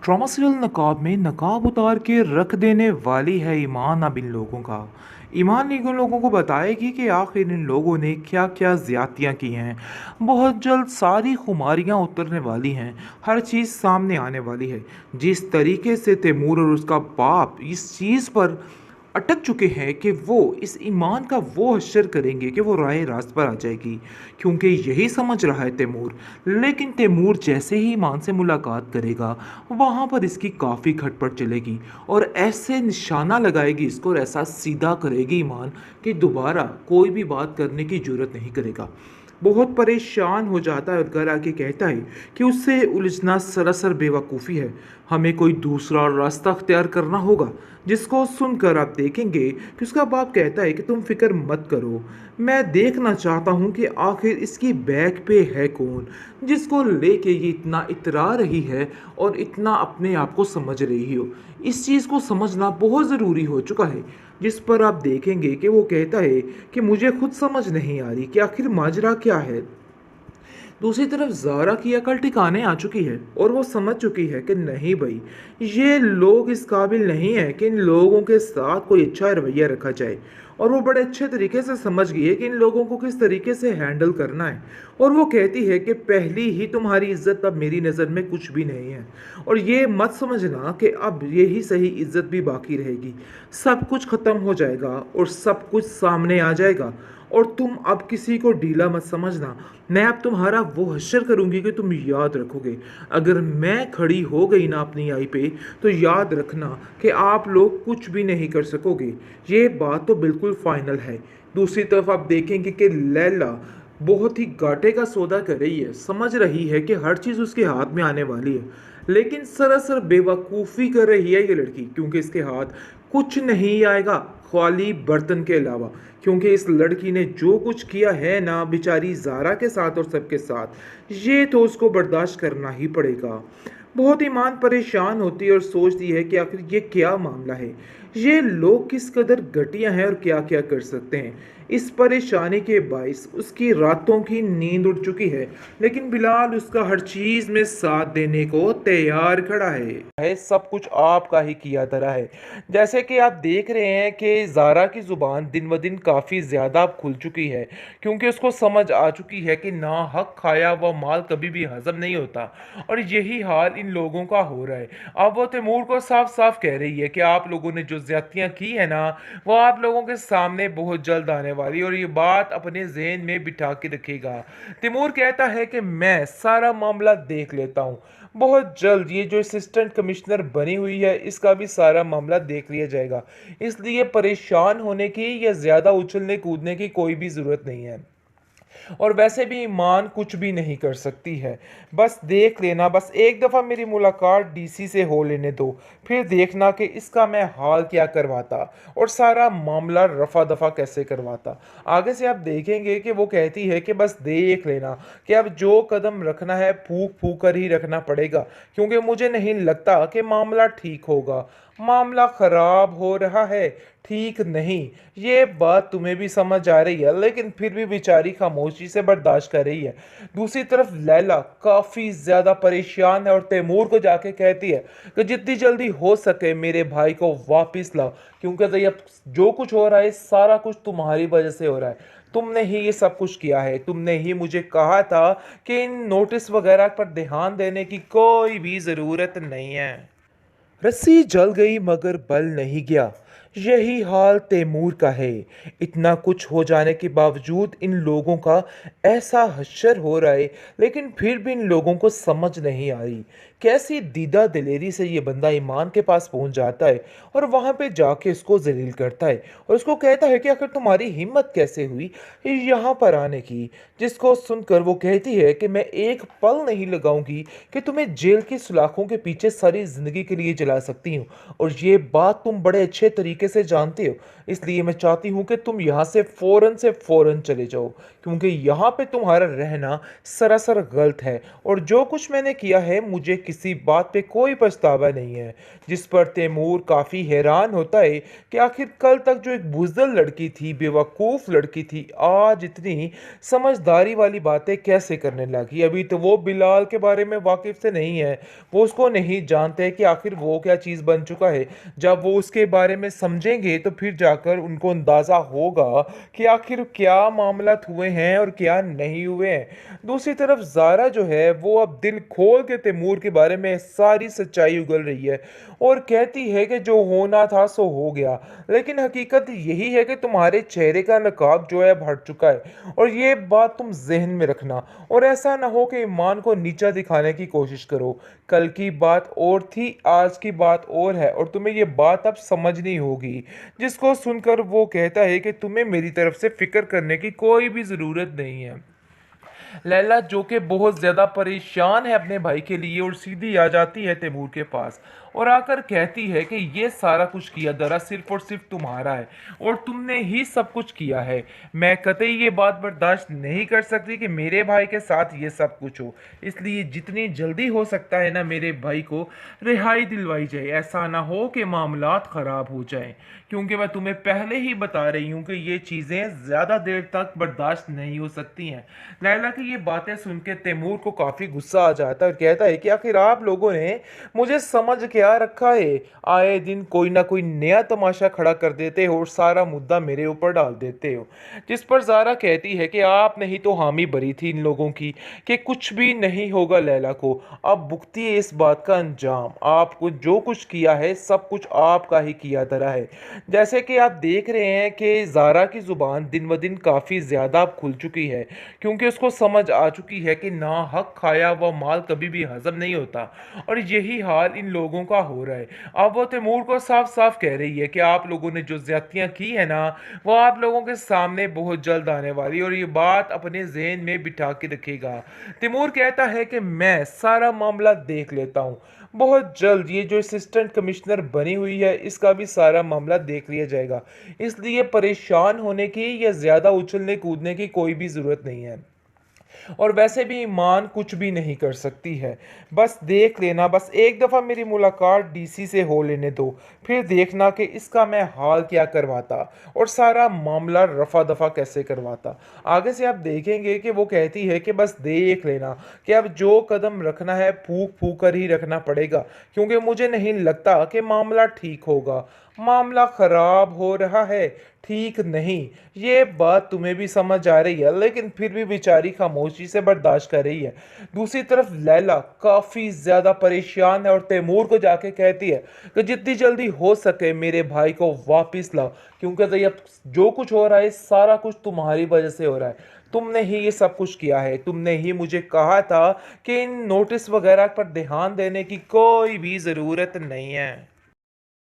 Trauma serial नकाब में नकाब उतार के रख देने वाली है ईमान अब इन लोगों का। ईमान इन लोगों को बताएगी कि आखिर इन लोगों ने क्या क्या ज्यादतियाँ की हैं। बहुत जल्द सारी खुमारियाँ उतरने वाली हैं। हर चीज़ सामने आने वाली है। जिस तरीके से तैमूर और उसका बाप इस चीज़ पर अटक चुके हैं कि वो इस ईमान का वो हश्र करेंगे कि वो राह रास्त पर आ जाएगी, क्योंकि यही समझ रहा है तैमूर। लेकिन तैमूर जैसे ही ईमान से मुलाकात करेगा वहाँ पर इसकी काफ़ी खटपट चलेगी और ऐसे निशाना लगाएगी इसको और ऐसा सीधा करेगी ईमान कि दोबारा कोई भी बात करने की जरूरत नहीं करेगा। बहुत परेशान हो जाता है और घर आके कहता है कि उससे उलझना सरासर बेवकूफ़ी है। हमें कोई दूसरा रास्ता अख्तियार करना होगा। जिसको सुनकर आप देखेंगे कि उसका बाप कहता है कि तुम फिक्र मत करो, मैं देखना चाहता हूँ कि आखिर इसकी बैग पे है कौन, जिसको लेके ये इतना इतरा रही है और इतना अपने आप को समझ रही हो। इस चीज़ को समझना बहुत ज़रूरी हो चुका है। जिस पर आप देखेंगे कि वो कहता है कि मुझे खुद समझ नहीं आ रही कि आखिर माजरा क्या है। दूसरी तरफ ज़ारा की अकल ठिकाने आ चुकी है और वो समझ चुकी है कि नहीं भाई, ये लोग इस काबिल नहीं है कि इन लोगों के साथ कोई अच्छा रवैया रखा जाए। और वो बड़े अच्छे तरीके से समझ गई है कि इन लोगों को किस तरीके से हैंडल करना है। और वो कहती है कि पहली ही तुम्हारी इज्जत अब मेरी नज़र में कुछ भी नहीं है। और ये मत समझना कि अब यही सही इज्जत भी बाकी रहेगी। सब कुछ ख़त्म हो जाएगा और सब कुछ सामने आ जाएगा। और तुम अब किसी को ढीला मत समझना। मैं अब तुम्हारा वो हश्र करूंगी कि तुम याद रखोगे। अगर मैं खड़ी हो गई ना अपनी आई पे, तो याद रखना कि आप लोग कुछ भी नहीं कर सकोगे। ये बात तो बिल्कुल फाइनल है। दूसरी तरफ आप देखेंगे कि लैला बहुत ही घाटे का सौदा कर रही है। समझ रही है कि हर चीज़ उसके हाथ में आने वाली है, लेकिन सरासर बेवकूफ़ी कर रही है ये लड़की, क्योंकि इसके हाथ कुछ नहीं आएगा खाली बर्तन के अलावा। क्योंकि इस लड़की ने जो कुछ किया है ना बेचारी ज़ारा के साथ और सबके साथ, ये तो उसको बर्दाश्त करना ही पड़ेगा। बहुत ईमान परेशान होती है और सोचती है कि आखिर ये क्या मामला है। ये लोग किस कदर घटिया हैं और क्या क्या कर सकते हैं। इस परेशानी के बायस उसकी रातों की नींद उड़ चुकी है, लेकिन बिलाल उसका हर चीज़ में साथ देने को तैयार खड़ा है। सब कुछ आपका ही किया धरा है। जैसे कि आप देख रहे हैं कि ज़ारा की ज़ुबान दिन ब दिन काफ़ी ज़्यादा अब खुल चुकी है, क्योंकि उसको समझ आ चुकी है कि ना हक खाया हुआ माल कभी भी हजम नहीं होता। और यही हाल इन लोगों का हो रहा है। अब वो तैमूर को साफ साफ कह रही है कि आप लोगों ने जो ज्यादतियां की है ना, वो आप लोगों के सामने बहुत जल्द आने वाली है, और ये बात अपने जहन में बिठा के रखेगा। तैमूर कहता है कि मैं सारा मामला देख लेता हूँ। बहुत जल्द ये जो असिस्टेंट कमिश्नर बनी हुई है इसका भी सारा मामला देख लिया जाएगा। इसलिए परेशान होने की या ज्यादा उछलने कूदने की कोई भी जरूरत नहीं है। और वैसे भी ईमान कुछ भी नहीं कर सकती है। बस देख लेना, बस एक दफ़ा मेरी मुलाकात डीसी से हो लेने दो, फिर देखना कि इसका मैं हाल क्या करवाता और सारा मामला रफा दफा कैसे करवाता। आगे से आप देखेंगे कि वो कहती है कि बस देख लेना कि अब जो कदम रखना है फूक फूक कर ही रखना पड़ेगा, क्योंकि मुझे नहीं लगता कि मामला ठीक होगा। मामला खराब हो रहा है, ठीक नहीं। ये बात तुम्हें भी समझ आ रही है, लेकिन फिर भी बेचारी खामोशी से बर्दाश्त कर रही है। दूसरी तरफ लैला काफी ज्यादा परेशान है और तैमूर को जाके कहती है कि जितनी जल्दी हो सके मेरे भाई को वापस लाओ, क्योंकि अब जो कुछ हो रहा है सारा कुछ तुम्हारी वजह से हो रहा है। तुमने ही ये सब कुछ किया है। तुमने ही मुझे कहा था कि इन नोटिस वगैरह पर ध्यान देने की कोई भी जरूरत नहीं है। रस्सी जल गई मगर बल नहीं गया। यही हाल तैमूर का है। इतना कुछ हो जाने के बावजूद इन लोगों का ऐसा हश्र हो रहा है, लेकिन फिर भी इन लोगों को समझ नहीं आ रही कैसी दीदा दिलेरी से ये बंदा ईमान के पास पहुंच जाता है और वहां पे जाके उसको जलील करता है और उसको कहता है कि आखिर तुम्हारी हिम्मत कैसे हुई यहाँ पर आने की। जिसको सुनकर वो कहती है कि मैं एक पल नहीं लगाऊंगी कि तुम्हें जेल की सलाखों के पीछे सारी जिंदगी के लिए जला सकती हूँ, और ये बात तुम बड़े अच्छे तरीके से जानते हो। इसलिए मैं चाहती हूँ कि तुम यहाँ से फौरन चले जाओ, क्योंकि यहाँ पे तुम्हारा रहना सरासर गलत है और जो कुछ मैंने किया है मुझे किसी बात पे कोई पछतावा नहीं है। जिस पर तैमूर काफ़ी हैरान होता है कि आखिर कल तक जो एक बुज़दिल लड़की थी, बेवकूफ़ लड़की थी, आज इतनी समझदारी वाली बातें कैसे करने लगी। अभी तो वो बिलाल के बारे में वाकिफ़ से नहीं है, वो उसको नहीं जानते कि आखिर वो क्या चीज़ बन चुका है। जब वो उसके बारे में समझेंगे तो फिर जाकर उनको अंदाज़ा होगा कि आखिर क्या मामलात हुए हैं और क्या नहीं हुए हैं। दूसरी तरफ ज़ारा जो है वो अब दिल खोल के तैमूर के बारे में सारी सच्चाई उगल रही है और कहती है कि जो होना था सो हो गया, लेकिन हकीकत यही है कि तुम्हारे चेहरे का नकाब जो है अब हट चुका है और ये बात तुम जहन में रखना। और ऐसा ना हो कि ईमान को नीचा दिखाने की कोशिश करो। कल की बात और थी, आज की बात और है और तुम्हें ये बात अब समझनी होगी। जिसको सुनकर वो कहता है कि तुम्हें मेरी तरफ से फिक्र करने की कोई भी ज़रूरत नहीं है। लैला जो कि बहुत ज़्यादा परेशान है अपने भाई के लिए और सीधी आ जाती है तैमूर के पास और आकर कहती है कि ये सारा कुछ किया दरा सिर्फ और सिर्फ तुम्हारा है और तुमने ही सब कुछ किया है। मैं कतई ये बात बर्दाश्त नहीं कर सकती कि मेरे भाई के साथ ये सब कुछ हो, इसलिए जितनी जल्दी हो सकता है ना मेरे भाई को रिहाई दिलवाई जाए। ऐसा ना हो कि मामलात ख़राब हो जाएं, क्योंकि मैं तुम्हें पहले ही बता रही हूँ कि ये चीज़ें ज़्यादा देर तक बर्दाश्त नहीं हो सकती हैं। लैला की ये बातें सुन के तैमूर को काफ़ी गुस्सा आ जाता है और कहता है कि आखिर आप लोगों ने मुझे समझ क्या रखा है। आए दिन कोई ना कोई नया तमाशा खड़ा कर देते हो और सारा मुद्दा मेरे ऊपर डाल देते हो। जिस पर ज़ारा कहती है कि आपने ही तो हामी भरी थी इन लोगों की कि कुछ भी नहीं होगा लैला को। अब भुगती है इस बात का अंजाम। आपको जो कुछ किया है सब कुछ आपका ही किया धरा है। जैसे कि आप देख रहे हैं कि ज़ारा की ज़ुबान दिन ब दिन काफ़ी ज़्यादा खुल चुकी है, क्योंकि उसको समझ आ चुकी है कि ना हक खाया हुआ माल कभी भी हजम नहीं होता और यही हाल इन लोगों का हो रहा है। अब वो तैमूर को साफ साफ कह रही है कि आप लोगों ने जो ज्यादतियां की है ना, वो आप लोगों के सामने बहुत जल्द आने वाली और ये बात अपने जहन में बिठा के रखेगा। तैमूर कहता है कि मैं सारा मामला देख लेता हूँ, बहुत जल्द ये जो असिस्टेंट कमिश्नर बनी हुई है इसका भी सारा मामला देख लिया जाएगा, इसलिए परेशान होने की या ज़्यादा उछलने कूदने की कोई भी ज़रूरत नहीं है। और वैसे भी ईमान कुछ भी नहीं कर सकती है। बस देख लेना, बस एक दफ़ा मेरी मुलाकात डीसी से हो लेने दो, फिर देखना कि इसका मैं हाल क्या करवाता और सारा मामला रफा दफा कैसे करवाता। आगे से आप देखेंगे कि वो कहती है कि बस देख लेना कि अब जो कदम रखना है फूक फूक कर ही रखना पड़ेगा, क्योंकि मुझे नहीं लगता कि मामला ठीक होगा। मामला खराब हो रहा है, ठीक नहीं। ये बात तुम्हें भी समझ आ रही है, लेकिन फिर भी बेचारी खामोशी से बर्दाश्त कर रही है। दूसरी तरफ लैला काफी ज्यादा परेशान है और तैमूर को जाके कहती है कि जितनी जल्दी हो सके मेरे भाई को वापस लाओ, क्योंकि तो ये जो कुछ हो रहा है सारा कुछ तुम्हारी वजह से हो रहा है। तुमने ही ये सब कुछ किया है, तुमने ही मुझे कहा था कि इन नोटिस वगैरह पर ध्यान देने की कोई भी जरूरत नहीं है।